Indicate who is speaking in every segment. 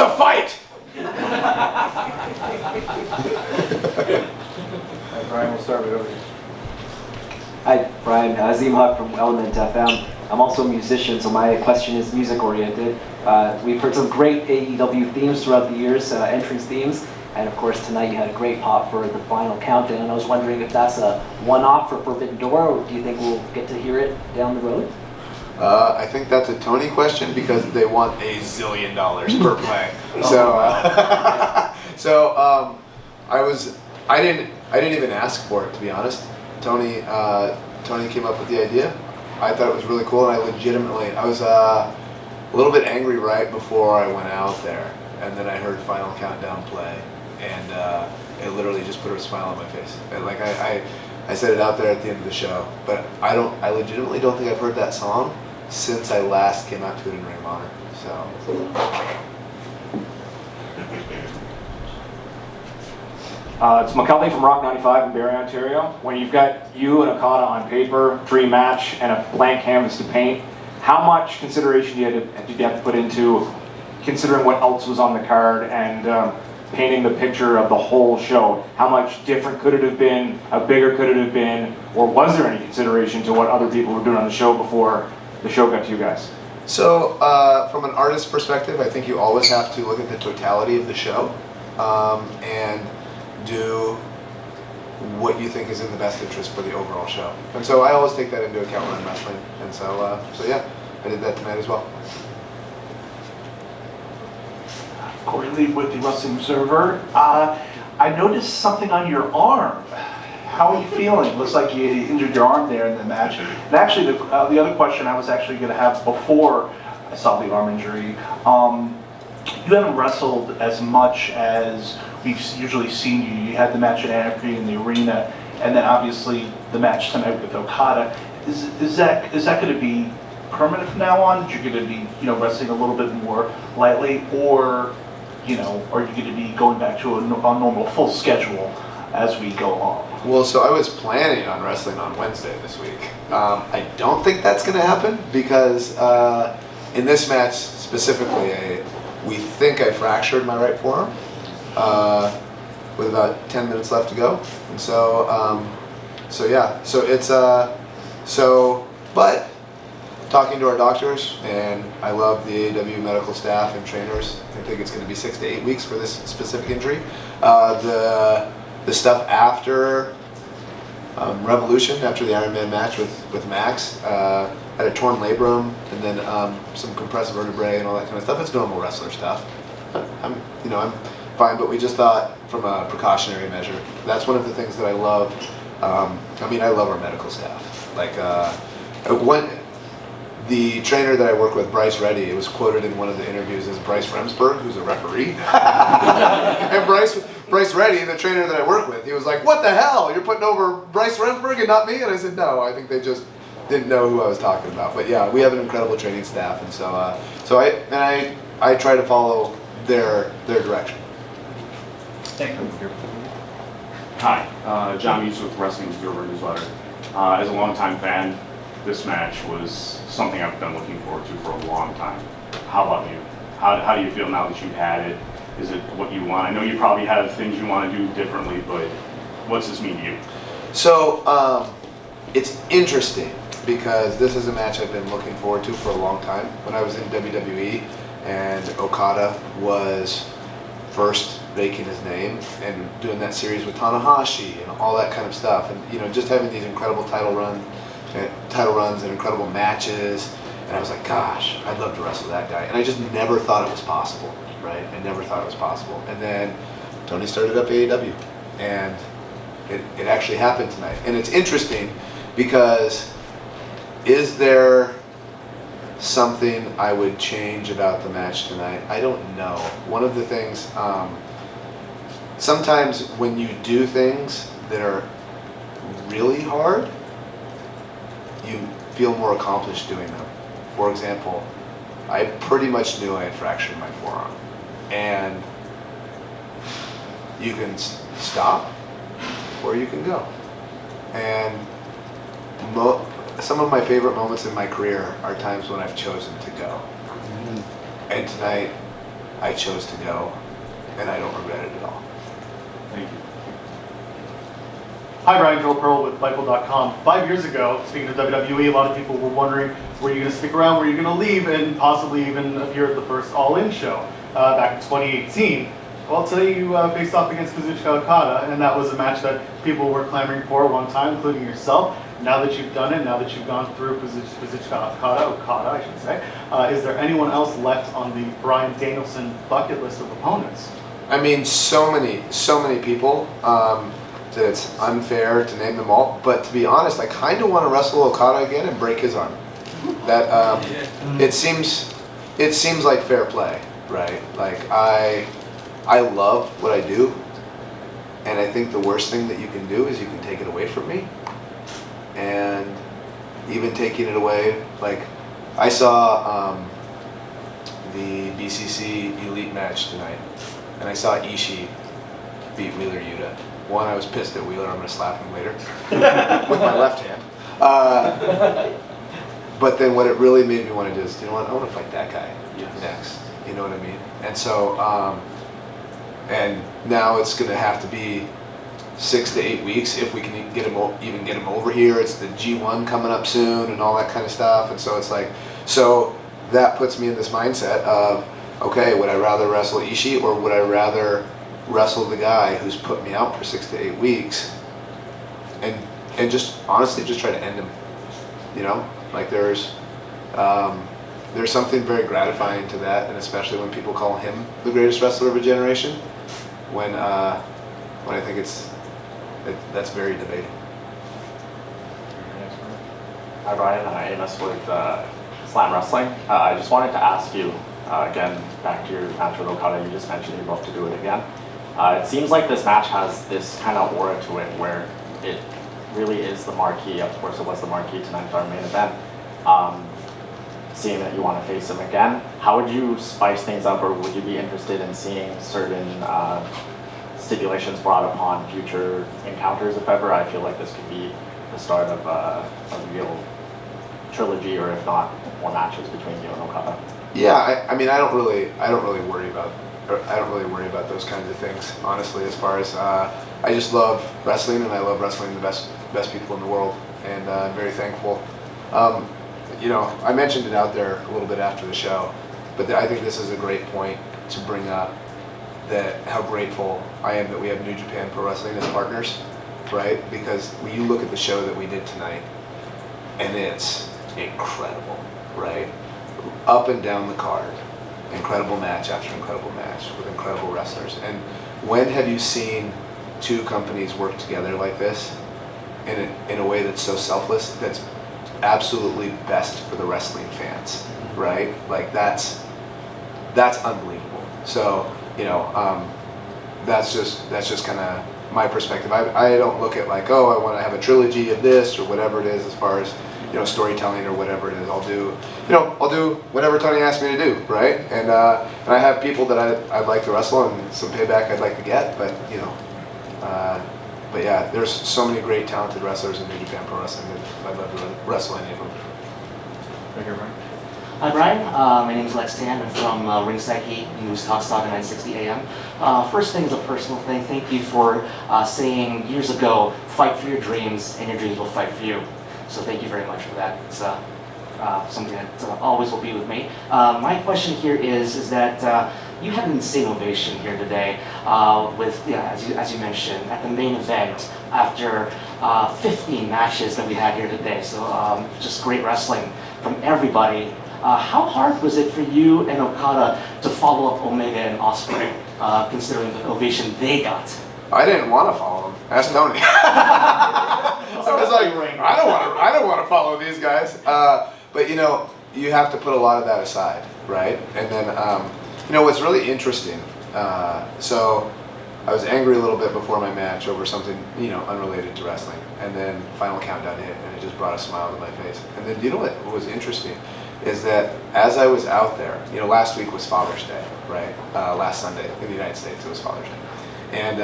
Speaker 1: to fight!
Speaker 2: Bryan, we'll start with over here.
Speaker 3: Hi, Bryan. Azim Huck from Element FM. I'm also a musician, so my question is music-oriented. We've heard some great AEW themes throughout the years, entrance themes, and of course tonight you had a great pop for the final countdown. And I was wondering if that's a one-off for Forbidden Door, or do you think we'll get to hear it down the road?
Speaker 1: I think that's a Tony question because they want $1 zillion per play. I didn't even ask for it, to be honest. Tony came up with the idea. I thought it was really cool, and I was a little bit angry right before I went out there, and then I heard Final Countdown play, and it literally just put a smile on my face. And like I said it out there at the end of the show, but I legitimately don't think I've heard that song since I last came out to it in Ring of Honor. So.
Speaker 2: It's McCulley from Rock 95 in Barrie, Ontario. When you've got you and Okada on paper, dream match, and a blank canvas to paint, how much consideration did you have to put into considering what else was on the card and painting the picture of the whole show? How much different could it have been? How bigger could it have been? Or was there any consideration to what other people were doing on the show before the show got to you guys?
Speaker 1: So, from an artist's perspective, I think you always have to look at the totality of the show and do what you think is in the best interest for the overall show. And so I always take that into account when I'm wrestling. And so yeah, I did that tonight as well.
Speaker 4: Corey Lee with the Wrestling Observer. I noticed something on your arm. How are you feeling? Looks like you injured your arm there in the match. And actually, the other question I was actually going to have before I saw the arm injury, you haven't wrestled as much as we've usually seen you. You had the match at Anarchy in the arena, and then obviously the match tonight with Okada. Is that going to be permanent from now on? You're going to be wrestling a little bit more lightly, or are you going to be going back to a normal full schedule as we go along?
Speaker 1: Well, so I was planning on wrestling on Wednesday this week. I don't think that's going to happen because in this match specifically, we think I fractured my right forearm with about 10 minutes left to go. And so, but talking to our doctors, and I love the AEW medical staff and trainers, I think it's going to be 6 to 8 weeks for this specific injury. The stuff after Revolution, after the Iron Man match with Max, had a torn labrum and then some compressed vertebrae and all that kind of stuff. It's normal wrestler stuff. I'm fine, but we just thought from a precautionary measure. That's one of the things that I love. I love our medical staff. Like the trainer that I work with, Bryce Reddy, it was quoted in one of the interviews as Bryce Remsburg, who's a referee. And Bryce Reddy, the trainer that I work with, he was like, "What the hell? You're putting over Bryce Remsburg and not me?" And I said, "No, I think they just didn't know who I was talking about." But yeah, we have an incredible training staff, and so I try to follow their direction.
Speaker 4: Thank you.
Speaker 5: Hi, John Muse with Wrestling Observer Newsletter. As a longtime fan, this match was something I've been looking forward to for a long time. How about you? How do you feel now that you've had it? Is it what you want? I know you probably have things you want to do differently, but what's this mean to you?
Speaker 1: So it's interesting because this is a match I've been looking forward to for a long time. When I was in WWE and Okada was first making his name and doing that series with Tanahashi and all that kind of stuff, and just having these incredible title runs and incredible matches, and I was like, gosh, I'd love to wrestle that guy, and I just never thought it was possible, right? I never thought it was possible. And then Tony started up AEW, and it actually happened tonight. And it's interesting because is there something I would change about the match tonight? I don't know. One of the things, sometimes when you do things that are really hard, you feel more accomplished doing them. For example, I pretty much knew I had fractured my forearm. And you can stop or you can go. And some of my favorite moments in my career are times when I've chosen to go. And tonight I chose to go, and I don't regret it at all.
Speaker 5: Thank you.
Speaker 6: Hi, Brian, Joel Pearl with Fightful.com. 5 years ago, speaking of WWE, a lot of people were wondering, were you going to stick around, were you going to leave, and possibly even appear at the first All In show back in 2018. Well, today you faced off against Kazuchika Okada, and that was a match that people were clamoring for at one time, including yourself. Now that you've done it, now that you've gone through Kazuchika Okada, I should say, is there anyone else left on the Bryan Danielson bucket list of opponents?
Speaker 1: I mean, so many people that it's unfair to name them all. But to be honest, I kind of want to wrestle Okada again and break his arm. That it seems like fair play, right? Like I love what I do, and I think the worst thing that you can do is you can take it away from me. And even taking it away, like I saw the BCC Elite match tonight, and I saw Ishii beat Wheeler Yuta. One, I was pissed at Wheeler. I'm going to slap him later with my left hand. But then what it really made me want to do is, you know what, I want to fight that guy next. You know what I mean? And so, and now it's going to have to be 6 to 8 weeks if we can even get him over here. It's the G1 coming up soon and all that kind of stuff. And so it's like, so that puts me in this mindset of, okay, would I rather wrestle Ishii or would I rather wrestle the guy who's put me out for 6 to 8 weeks and just honestly just try to end him, you know? Like there's something very gratifying to that, and especially when people call him the greatest wrestler of a generation, when I think that's very debatable.
Speaker 7: Hi Brian, Amos with Slam Wrestling. I just wanted to ask you, again, back to your match with Okada, you just mentioned you'd love to do it again. It seems like this match has this kind of aura to it where it really is the marquee. Of course it was the marquee tonight, our main event. Seeing that you want to face him again, how would you spice things up, or would you be interested in seeing certain stipulations brought upon future encounters, if ever? I feel like this could be the start of a real trilogy, or if not, more matches between you and Okada.
Speaker 1: Yeah, I mean, I don't really worry about those kinds of things, honestly. As far as I just love wrestling, and I love wrestling the best people in the world, and I'm very thankful. You know, I mentioned it out there a little bit after the show, but I think this is a great point to bring up, that how grateful I am that we have New Japan Pro Wrestling as partners, right? Because when you look at the show that we did tonight, and it's incredible, right? Up and down the card, incredible match after incredible match with incredible wrestlers. And when have you seen two companies work together like this in a way that's so selfless, that's absolutely best for the wrestling fans, right? Like that's unbelievable. So, you know, that's just kind of my perspective. I don't look at like, oh, I want to have a trilogy of this or whatever it is, as far as, you know, storytelling or whatever it is. I'll do whatever Tony asks me to do, right? And I have people that I'd like to wrestle and some payback I'd like to get, but you know, but yeah, there's so many great talented wrestlers in New Japan Pro Wrestling that I'd love to wrestle any of them.
Speaker 5: Right here, Brian.
Speaker 8: Hi Brian, my name is Lex Tan. I'm from Ringside Heat, News Talk Saga 960 AM. First thing is a personal thing. Thank you for saying years ago, fight for your dreams and your dreams will fight for you. So thank you very much for that. It's something that always will be with me. My question here is that you had an insane ovation here today with, as you mentioned, at the main event after 15 matches that we had here today. So just great wrestling from everybody. How hard was it for you and Okada to follow up Omega and Ospreay, considering the ovation they got?
Speaker 1: I didn't want to follow them. Ask Tony. I was like, I don't want to follow these guys. But you know, you have to put a lot of that aside, right? And then, you know, what's really interesting. So I was angry a little bit before my match over something, you know, unrelated to wrestling, and then Final Countdown hit, and it just brought a smile to my face. And then, you know what was interesting is that as I was out there, you know, last week was Father's Day, right? Last Sunday in the United States, it was Father's Day, and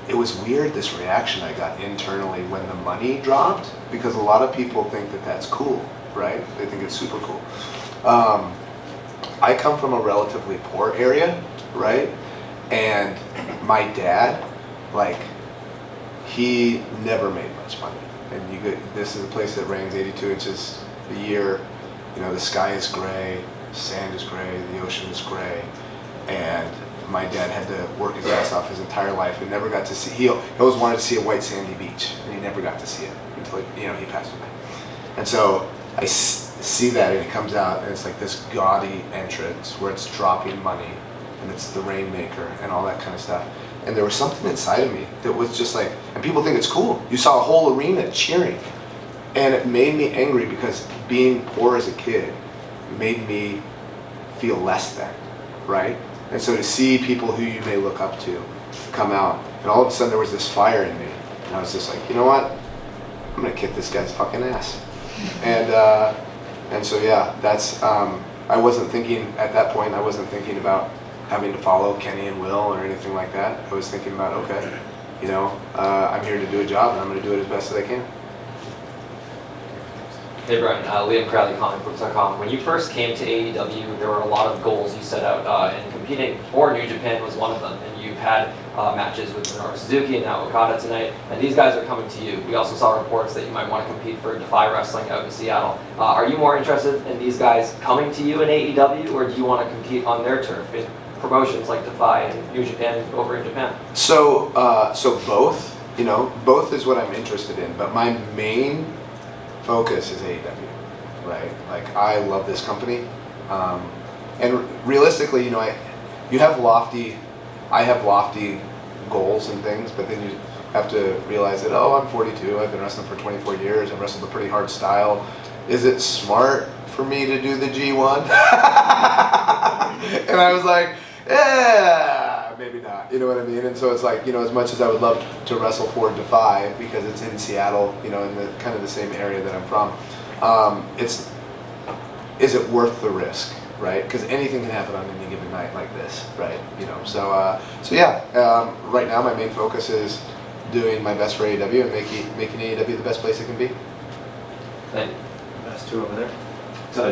Speaker 1: it was weird, this reaction I got internally when the money dropped, because a lot of people think that that's cool, right? They think it's super cool. I come from a relatively poor area, right? And my dad, like, he never made much money. And this is a place that rains 82 inches a year. You know, the sky is gray, sand is gray, the ocean is gray. And my dad had to work his ass off his entire life and never got to see, he always wanted to see a white sandy beach, and he never got to see it until, he passed away. And so I see that, and it comes out, and it's like this gaudy entrance where it's dropping money, and it's the Rainmaker and all that kind of stuff. And there was something inside of me that was just like, and people think it's cool. You saw a whole arena cheering. And it made me angry because being poor as a kid made me feel less than, right? And so to see people who you may look up to come out, and all of a sudden there was this fire in me. And I was just like, you know what? I'm gonna kick this guy's fucking ass. And so yeah, that's, I wasn't thinking, at that point, I wasn't thinking about having to follow Kenny and Will or anything like that. I was thinking about, okay, I'm here to do a job, and I'm gonna do it as best as I can.
Speaker 9: Hey Bryan, Liam Crowley, comicbooks.com. When you first came to AEW, there were a lot of goals you set out, and competing for New Japan was one of them. And you've had matches with Minoru Suzuki and now Okada tonight, and these guys are coming to you. We also saw reports that you might want to compete for Defy Wrestling out in Seattle. Are you more interested in these guys coming to you in AEW, or do you want to compete on their turf in promotions like Defy and New Japan over in Japan?
Speaker 1: So both, both is what I'm interested in, but my main focus is AEW, right? Like, I love this company, and realistically, I have lofty goals and things, but then you have to realize that, I'm 42, I've been wrestling for 24 years, I've wrestled a pretty hard style. Is it smart for me to do the G1? And I was like, yeah, maybe not, you know what I mean? And so it's like, as much as I would love to wrestle for Defy, because it's in Seattle, in the kind of the same area that I'm from, is it worth the risk, right? Because anything can happen on any given night like this, right? So yeah, right now my main focus is doing my best for AEW and making AEW the best place it can be.
Speaker 9: Thank you.
Speaker 3: Best two over there.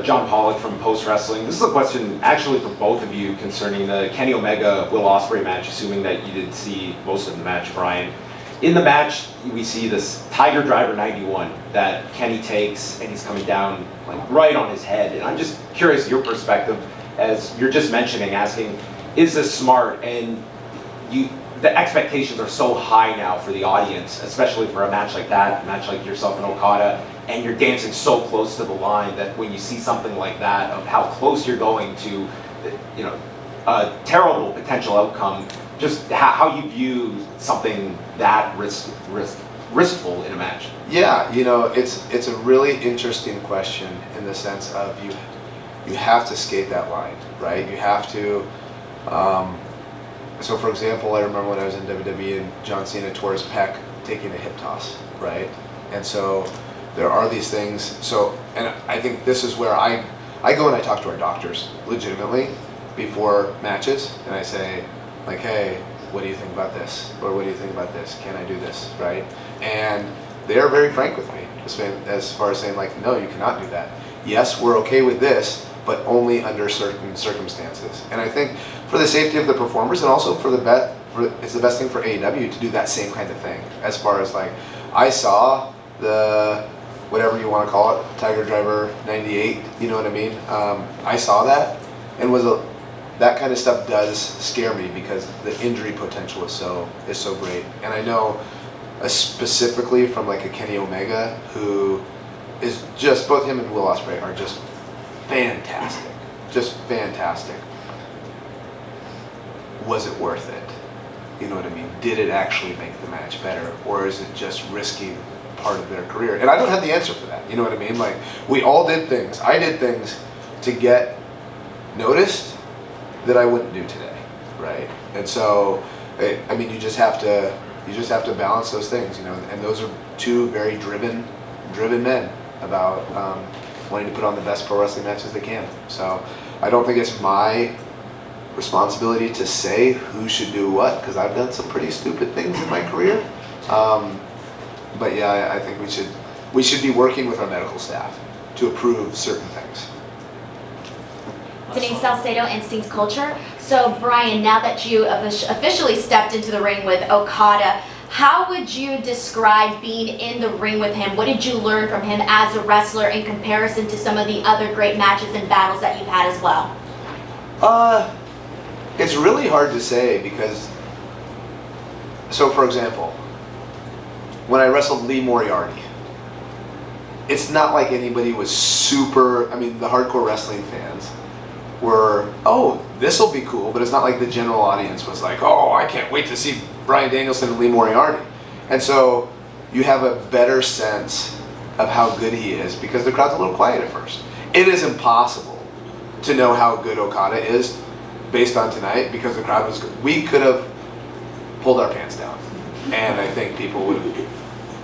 Speaker 10: John Pollock from Post Wrestling. This is a question actually for both of you concerning the Kenny Omega Will Ospreay match, assuming that you did see most of the match, Bryan. In the match, we see this Tiger Driver 91 that Kenny takes, and he's coming down like right on his head. And I'm just curious your perspective, as you're just mentioning, asking, is this smart? And the expectations are so high now for the audience, especially for a match like that, a match like yourself and Okada, and you're dancing so close to the line that when you see something like that, of how close you're going to, a terrible potential outcome, just how you view something that riskful in a match.
Speaker 1: Yeah, it's a really interesting question in the sense of you have to skate that line, right? You have to. So for example, I remember when I was in WWE and John Cena tore his pec taking a hip toss, right? And so there are these things. So, and I think this is where I go and I talk to our doctors legitimately before matches, and I say, like, hey, what do you think about this? Or what do you think about this? Can I do this, right? And they are very frank with me as far as saying, like, no, you cannot do that. Yes, we're okay with this, but only under certain circumstances. And I think for the safety of the performers, and also it's the best thing for AEW to do that same kind of thing. As far as, like, I saw the, whatever you want to call it, Tiger Driver 98, you know what I mean? I saw that, and that kind of stuff does scare me because the injury potential is so great. And I know specifically from like a Kenny Omega, who is just, both him and Will Ospreay are just fantastic. Just fantastic. Was it worth it? You know what I mean? Did it actually make the match better? Or is it just risking part of their career? And I don't have the answer for that. You know what I mean? Like, we all did things. I did things to get noticed that I wouldn't do today, right? And so, I mean, you just have to balance those things, and those are two very driven men about wanting to put on the best pro wrestling matches they can. So I don't think it's my responsibility to say who should do what, because I've done some pretty stupid things in my career. But yeah, I think we should be working with our medical staff to approve certain things.
Speaker 11: Denise Salcedo, Instincts Culture. So Bryan, now that you officially stepped into the ring with Okada, how would you describe being in the ring with him? What did you learn from him as a wrestler in comparison to some of the other great matches and battles that you've had as well?
Speaker 1: It's really hard to say because, so for example, when I wrestled Lee Moriarty, it's not like anybody was super, I mean, the hardcore wrestling fans were, oh, this will be cool, but it's not like the general audience was like, oh, I can't wait to see Bryan Danielson and Lee Moriarty. And so you have a better sense of how good he is because the crowd's a little quiet at first. It is impossible to know how good Okada is based on tonight because the crowd was good. We could have pulled our pants down, and I think people would have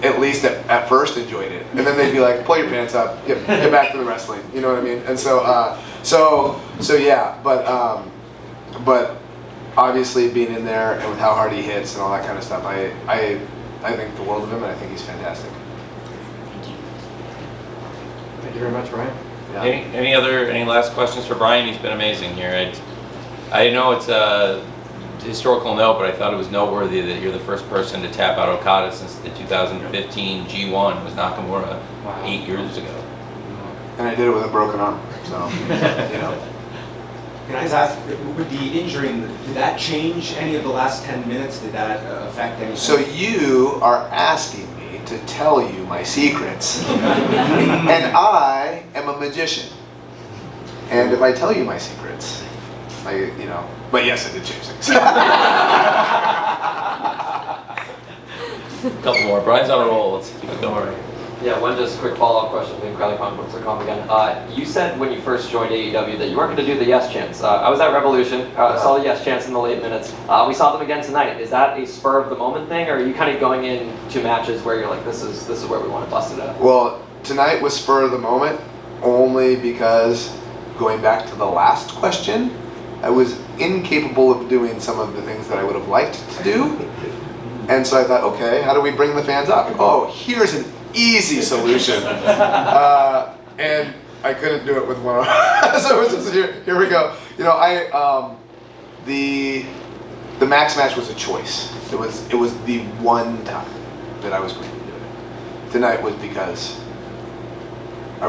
Speaker 1: at least at first enjoyed it, and then they'd be like, pull your pants up, get back to the wrestling, you know what I mean? And so yeah, but obviously being in there and with how hard he hits and all that kind of stuff, I think the world of him, and I think he's fantastic.
Speaker 12: Thank you very much, Bryan.
Speaker 1: Yeah.
Speaker 12: Any last questions for Bryan? He's been amazing here. I know it's a historical note, but I thought it was noteworthy that you're the first person to tap out Okada since the 2015 G1 was Nakamura 8 years ago.
Speaker 1: And I did it with a broken arm, so, you know.
Speaker 10: Can I just ask, with the injury, did that change any of the last 10 minutes? Did that affect anything?
Speaker 1: So you are asking me to tell you my secrets, and I am a magician. And if I tell you my secrets, but yes, I did change things.
Speaker 12: Couple more. Bryan's on a roll. Let's keep it going.
Speaker 9: Yeah, one just quick follow-up question from CrowleyComicBooks.com again. You said when you first joined AEW that you weren't going to do the yes chants. I was at Revolution, saw the yes chants in the late minutes. We saw them again tonight. Is that a spur of the moment thing, or are you kind of going into matches where you're like, this is where we want to bust it out?
Speaker 1: Well, tonight was spur of the moment only because, going back to the last question, I was incapable of doing some of the things that I would have liked to do. And so I thought, okay, how do we bring the fans up? Oh, here's an easy solution. And I couldn't do it with one arm. So it was just, here we go. You know, the Max match was a choice. It was the one time that I was going to do it. Tonight was because I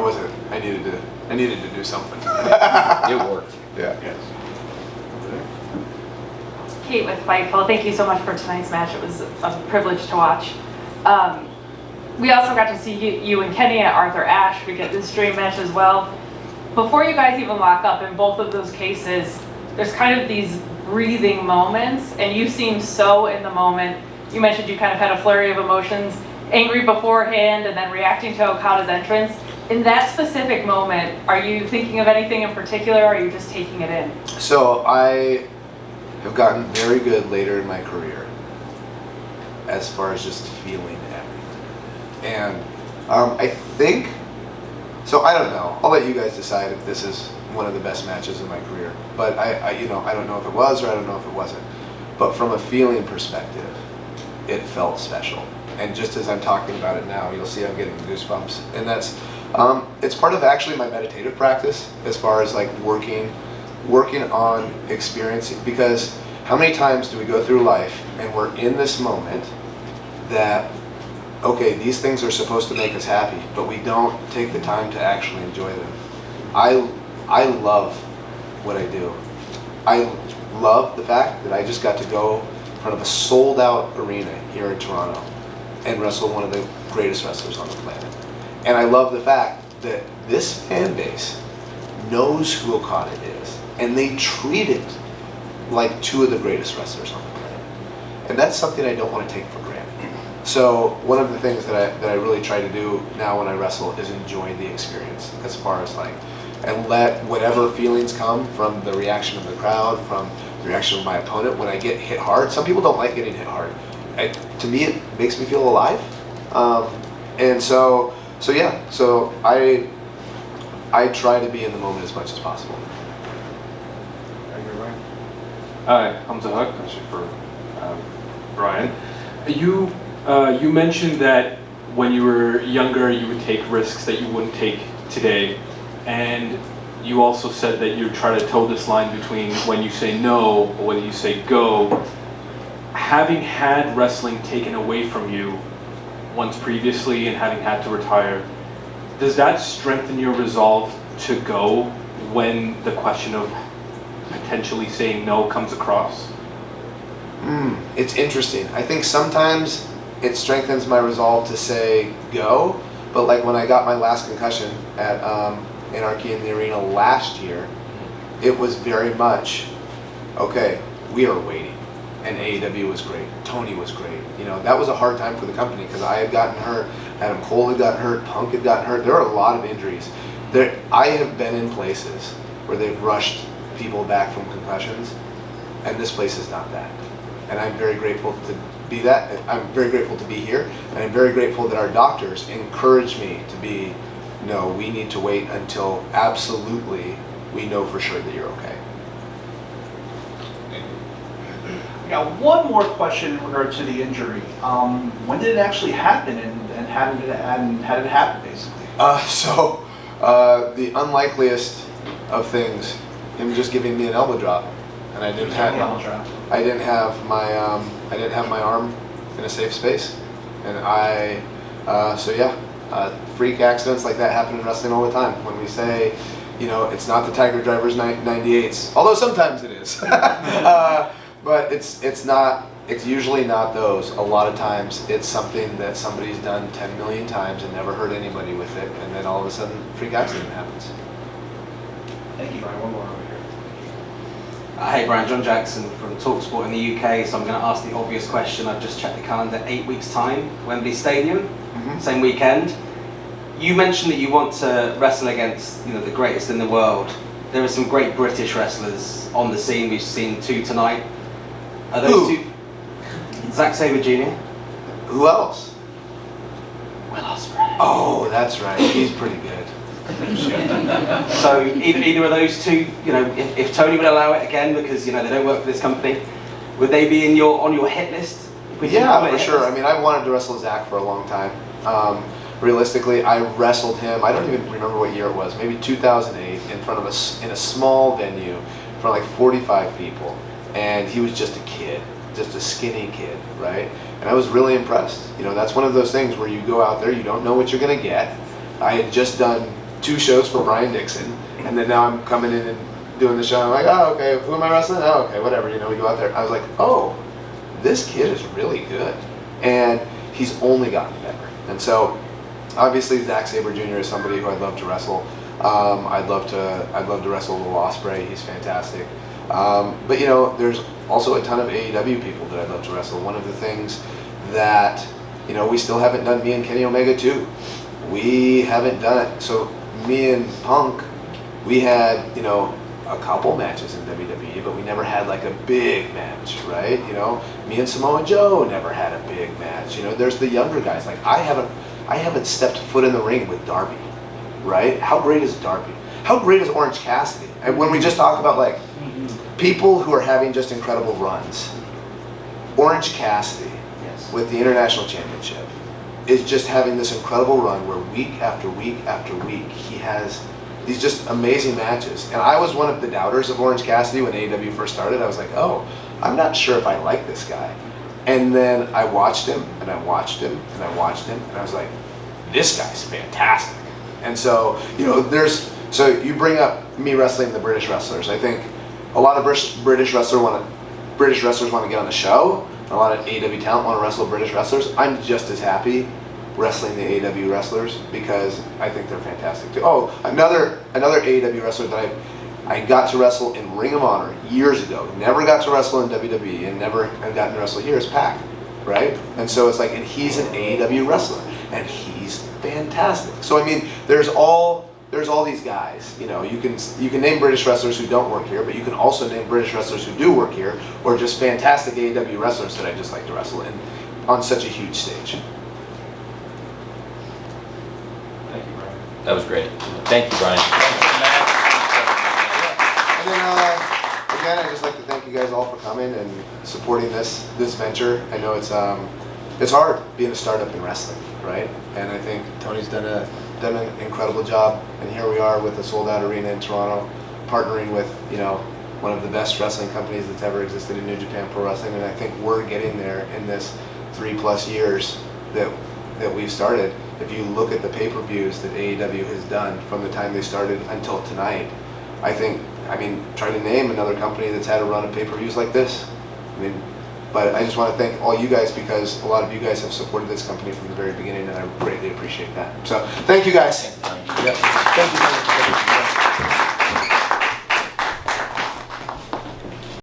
Speaker 1: needed to do something.
Speaker 12: It worked.
Speaker 1: Yeah.
Speaker 12: Yes.
Speaker 13: Kate with Fightful. Thank you so much for tonight's match. It was a privilege to watch. We also got to see you and Kenny at Arthur Ashe. We get this dream match as well. Before you guys even lock up, in both of those cases, there's kind of these breathing moments, and you seem so in the moment. You mentioned you kind of had a flurry of emotions, angry beforehand and then reacting to Okada's entrance. In that specific moment, are you thinking of anything in particular, or are you just taking it in?
Speaker 1: So I have gotten very good later in my career as far as just feeling everything. And I think, so I don't know, I'll let you guys decide if this is one of the best matches in my career. But I don't know if it was or I don't know if it wasn't. But from a feeling perspective, it felt special. And just as I'm talking about it now, you'll see I'm getting goosebumps. And that's, it's part of actually my meditative practice as far as like working on experiencing, because how many times do we go through life and we're in this moment that, okay, these things are supposed to make us happy, but we don't take the time to actually enjoy them. I love what I do. I love the fact that I just got to go in front of a sold out arena here in Toronto and wrestle one of the greatest wrestlers on the planet. And I love the fact that this fan base knows who Okada is, and they treat it like two of the greatest wrestlers on the planet. And that's something I don't want to take for granted. So one of the things that I really try to do now when I wrestle is enjoy the experience, as far as like, and let whatever feelings come from the reaction of the crowd, from the reaction of my opponent when I get hit hard. Some people don't like getting hit hard. To me, it makes me feel alive. And so yeah, so I try to be in the moment as much as possible.
Speaker 14: Hi, Hamza Haq, actually for Bryan. You mentioned that when you were younger, you would take risks that you wouldn't take today. And you also said that you try to toe this line between when you say no or when you say go. Having had wrestling taken away from you once previously and having had to retire, does that strengthen your resolve to go when the question of potentially saying no comes across?
Speaker 1: It's interesting. I think sometimes it strengthens my resolve to say go, but like when I got my last concussion at Anarchy in the Arena last year, it was very much, okay, we are waiting. And AEW was great. Tony was great. You know, that was a hard time for the company because I had gotten hurt, Adam Cole had gotten hurt, Punk had gotten hurt. There were a lot of injuries. I have been in places where they've rushed people back from concussions, and this place is not that. And I'm very grateful to be that. I'm very grateful to be here, and I'm very grateful that our doctors encourage me to be, no, we need to wait until absolutely we know for sure that you're okay.
Speaker 4: Now, one more question in regard to the injury. When did it actually happen, and how did it happen, basically?
Speaker 1: The unlikeliest of things, him just giving me an elbow drop, and I didn't have my arm in a safe space, and freak accidents like that happen in wrestling all the time. When we say, you know, it's not the Tiger Driver's 98s, although sometimes it is. But it's not. It's usually not those. A lot of times it's something that somebody's done 10 million times and never hurt anybody with it, and then all of a sudden, freak accident happens.
Speaker 4: Thank you, Brian. One more over here.
Speaker 15: Hey Brian, John Jackson from TalkSport in the UK. So I'm going to ask the obvious question. I've just checked the calendar. 8 weeks time, Wembley Stadium, same weekend. You mentioned that you want to wrestle against, you know, the greatest in the world. There are some great British wrestlers on the scene. We've seen two tonight. Are those two? Zack Sabre Jr.
Speaker 1: Who else?
Speaker 15: Will Ospreay.
Speaker 1: Oh, that's right. He's pretty good.
Speaker 15: So either of those two, you know, if Tony would allow it again, because you know they don't work for this company, would they be on your hit list?
Speaker 1: Yeah, for sure. I mean, I wanted to wrestle Zack for a long time. Realistically, I wrestled him. I don't even remember what year it was. Maybe 2008, in front of us in a small venue, in front of like 45 people, and he was just a kid. Just a skinny kid, right? And I was really impressed. You know, that's one of those things where you go out there, you don't know what you're gonna get. I had just done 2 shows for Bryan Danielson, and then now I'm coming in and doing the show, and I'm like, oh, okay, who am I wrestling? Oh, okay, whatever, you know, we go out there. I was like, oh, this kid is really good. And he's only gotten better. And so, obviously, Zack Sabre Jr. is somebody who I'd love to wrestle. I'd love to wrestle Will Ospreay, he's fantastic. But you know, there's also a ton of AEW people that I'd love to wrestle. One of the things that, you know, we still haven't done, me and Kenny Omega too. We haven't done it. So me and Punk, we had, you know, a couple matches in WWE, but we never had like a big match, right? You know, me and Samoa Joe never had a big match. You know, there's the younger guys. Like I haven't stepped foot in the ring with Darby, right? How great is Darby? How great is Orange Cassidy? And when we just talk about like people who are having just incredible runs, Orange Cassidy with the International Championship is just having this incredible run where week after week after week he has these just amazing matches. And I was one of the doubters of Orange Cassidy when AEW first started. I was like, oh, I'm not sure if I like this guy. And then I watched him and I watched him and I watched him and I was like, this guy's fantastic. And so, you know, so you bring up me wrestling the British wrestlers. I think a lot of British wrestlers want to get on the show. A lot of AEW talent want to wrestle British wrestlers. I'm just as happy wrestling the AEW wrestlers because I think they're fantastic too. Oh, another AEW wrestler that I got to wrestle in Ring of Honor years ago. Never got to wrestle in WWE and never have gotten to wrestle here is Pac, right? And so it's like, and he's an AEW wrestler and he's fantastic. So I mean, there's all these guys, you know, you can name British wrestlers who don't work here, but you can also name British wrestlers who do work here, or just fantastic AEW wrestlers that I just like to wrestle in on such a huge stage.
Speaker 12: Thank you, Brian. That was great. Thank you, Brian.
Speaker 1: And then again, I'd just like to thank you guys all for coming and supporting this venture. I know it's hard being a startup in wrestling, right? And I think Tony's done a done an incredible job, and here we are with a sold-out arena in Toronto, partnering with, you know, one of the best wrestling companies that's ever existed in New Japan Pro Wrestling, and I think we're getting there in this 3+ years that we've started. If you look at the pay-per-views that AEW has done from the time they started until tonight, I mean, try to name another company that's had a run of pay-per-views like this. I mean, but I just want to thank all you guys, because a lot of you guys have supported this company from the very beginning, and I greatly appreciate that. So thank you guys.
Speaker 12: Thanks, Brian.
Speaker 1: Yep. Thank you.